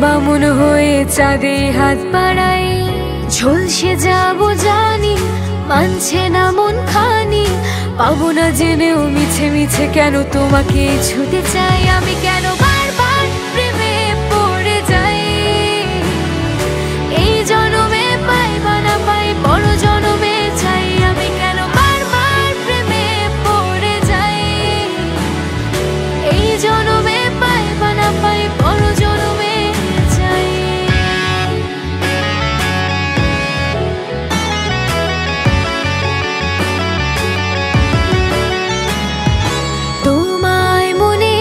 বামুন হয়ে চাঁদে হাত বাড়াই, ঝলসে যাব জানি মানছে না মন খানি। পাবো না জেনেও মিছে মিছে কেন তোমাকে ছুতে চাই, আমি কেন বারবার প্রেমে পড়ে যাই। এই জনমে পাই বা না পাই বড় জনমে চাই, আমি কেন বারবার প্রেমে পড়ে যাই। এই জনমে পাই বা না পাই বড় জনমে চাই। তোমায় মনে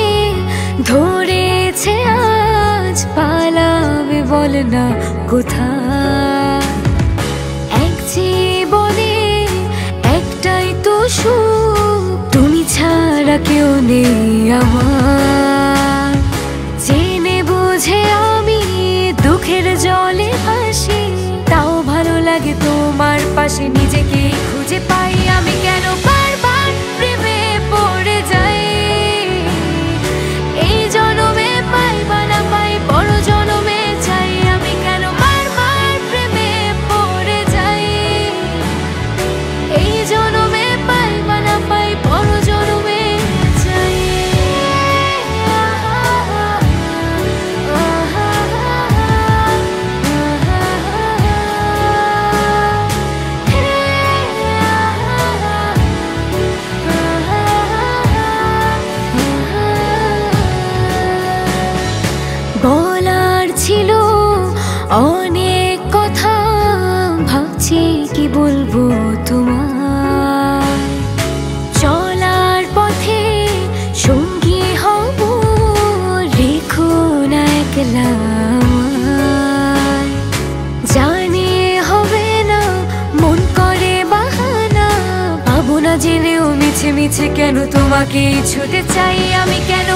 ধরেছে আজ, পালাবে বল না কোথায়। এক জীবনে একটাই তো সুখ, তুমি ছাড়া কেউ নেই আমার। জেনে বুঝে আমি দুঃখের জলে ভাসি, তাও ভালো লাগে তোমার পাশে নিজেকে খুঁজে পাই। আমি কেন বারবার প্রেমে পড়ে যাই, এই জনমে পাই বা না পাই বড় জনমে চাই। আমি কেন বারবার প্রেমে পড়ে যাই, এই জনমে পাই বা না পাই বড় জনমে চাই। বলার ছিল অনেক কথা, ভাবছি কি বলবো তোমার। চলার পথে সঙ্গী হব, রেখো না একলা আমায়। জানি হবে না মন করে বাহানা, পাবো না জেনেও মিছে মিছে কেন তোমাকে ছুতে চাই। আমি কেন